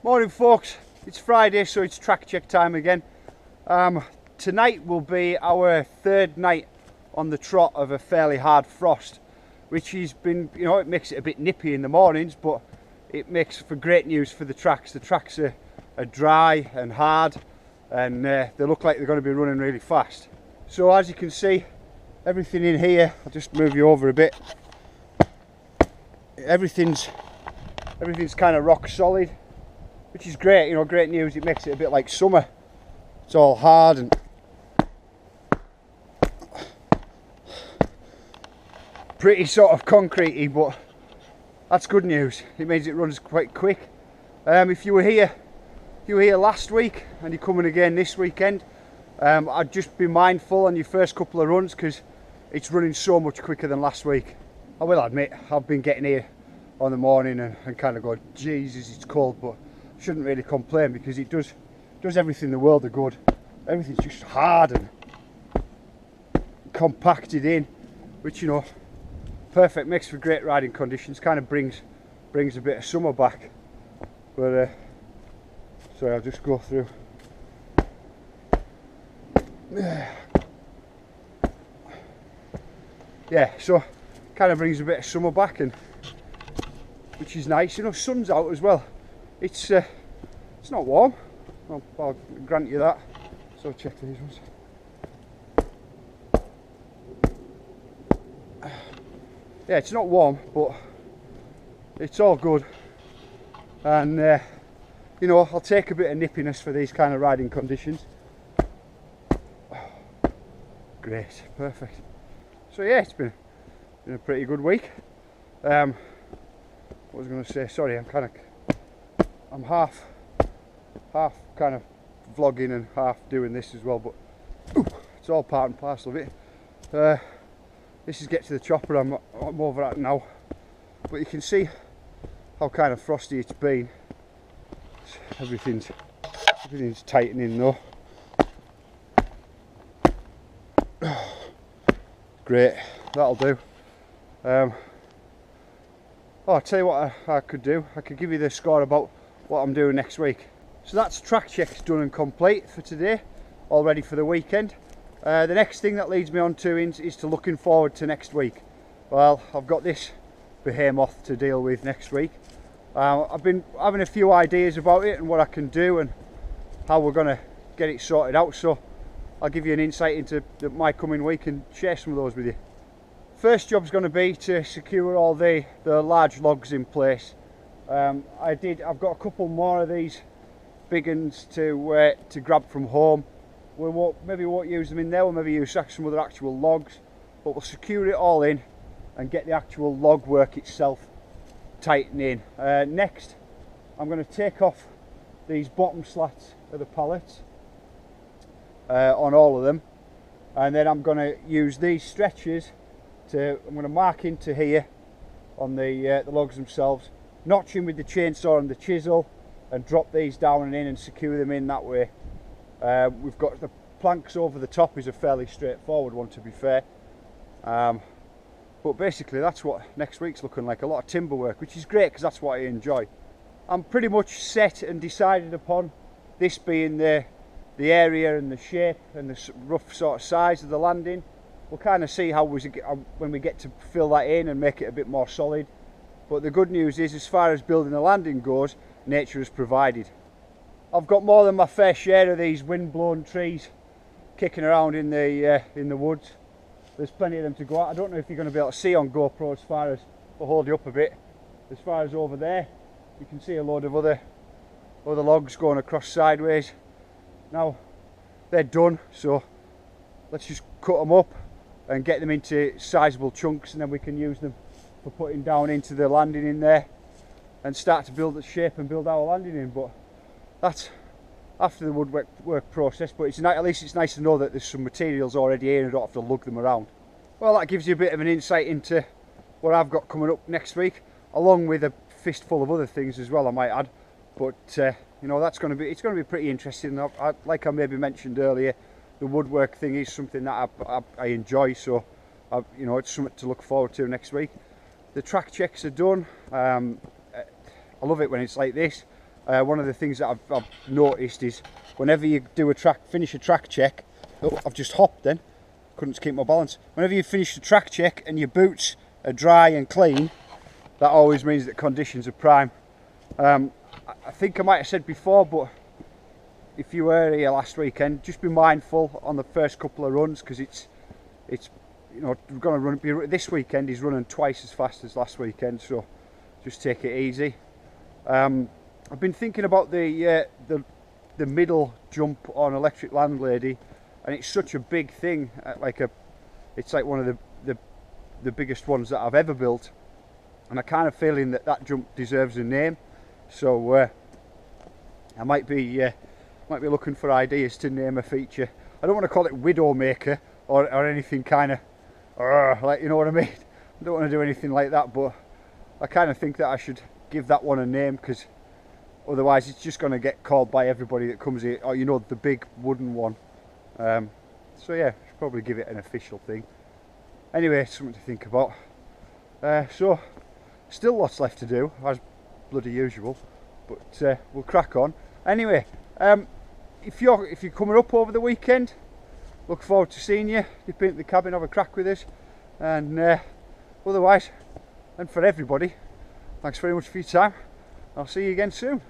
Morning folks, it's Friday, so it's track check time again. Tonight will be our third night on the trot of a fairly hard frost, which has been, it makes it a bit nippy in the mornings, but it makes for great news for the tracks. The tracks are dry and hard, and they look like they're going to be running really fast. So as you can see, everything in here, I'll just move you over a bit. Everything's kind of rock solid, which is great, great news. It makes it a bit like summer. It's all hard and pretty sort of concretey, but that's good news. It means it runs quite quick. If you were here last week and you're coming again this weekend, I'd just be mindful on your first couple of runs because it's running so much quicker than last week. I will admit, I've been getting here on the morning and kind of go, Jesus, it's cold, but I shouldn't really complain because it does everything in the world of good. Everything's just hard and compacted in, which, perfect, makes for great riding conditions, kind of brings a bit of summer back. But sorry, I'll just go through. Yeah, so kind of brings a bit of summer back, and which is nice. Sun's out as well. It's not warm. I'll grant you that. So check these ones. Yeah, it's not warm, but it's all good. And I'll take a bit of nippiness for these kind of riding conditions. Great, perfect. So yeah, it's been a pretty good week. What was I going to say? Sorry, I'm half kind of vlogging and half doing this as well, but it's all part and parcel of it. This is Get to the Chopper. I'm over at now, but you can see how kind of frosty it's been. Everything's tightening though. Great, that'll do. I'll tell you what I could do. I could give you the score about what I'm doing next week. So that's track checks done and complete for today, all ready for the weekend. The next thing that leads me on to is to looking forward to next week. Well, I've got this behemoth to deal with next week. I've been having a few ideas about it and what I can do and how we're going to get it sorted out, so I'll give you an insight into my coming week and share some of those with you. First job's going to be to secure all the large logs in place. I've got a couple more of these big ones to grab from home. Maybe we won't use them in there, we'll maybe use some other actual logs, but we'll secure it all in and get the actual log work itself tightened in. Next, I'm going to take off these bottom slats of the pallets on all of them, and then I'm going to use these stretchers I'm going to mark into here on the logs themselves, notch in with the chainsaw and the chisel, and drop these down and in and secure them in that way. We've got the planks over the top is a fairly straightforward one, to be fair, but basically that's what next week's looking like. A lot of timber work, which is great because that's what I enjoy. I'm pretty much set and decided upon this being the area and the shape and the rough sort of size of the landing. We'll kind of see how when we get to fill that in and make it a bit more solid. But the good news is, as far as building the landing goes, nature has provided. I've got more than my fair share of these wind-blown trees kicking around in the woods. There's plenty of them to go at. I don't know if you're going to be able to see on GoPro as far as, I'll hold you up a bit, as far as over there. You can see a load of other logs going across sideways. Now they're done, so let's just cut them up and get them into sizable chunks, and then we can use them for putting down into the landing in there and start to build the shape and build our landing in. But that's after the woodwork process, but at least it's nice to know that there's some materials already here and I don't have to lug them around. Well, that gives you a bit of an insight into what I've got coming up next week, along with a fistful of other things as well, I might add. But it's going to be pretty interesting. Like I maybe mentioned earlier, the woodwork thing is something that I enjoy, so it's something to look forward to next week. The track checks are done. I love it when it's like this. One of the things that I've noticed is whenever you do finish a track check, oh, I've just hopped then, couldn't keep my balance. Whenever you finish the track check and your boots are dry and clean, that always means that conditions are prime. I think I might have said before, but if you were here last weekend, just be mindful on the first couple of runs, because it's you know, we're going to run this weekend. He's running twice as fast as last weekend, so just take it easy. I've been thinking about the middle jump on Electric Landlady, and it's such a big thing. It's like one of the biggest ones that I've ever built, and I kind of feeling that jump deserves a name. So I might be looking for ideas to name a feature. I don't want to call it Widowmaker or anything kind of like, you know what I mean. I don't want to do anything like that, but I kind of think that I should give that one a name, because otherwise it's just going to get called by everybody that comes here, or, you know, the big wooden one. So yeah, should probably give it an official thing. Anyway, something to think about. So still lots left to do, as bloody usual, but we'll crack on. Anyway, if you're coming up over the weekend, look forward to seeing you. Dip into the cabin, have a crack with us, and otherwise, and for everybody, thanks very much for your time. I'll see you again soon.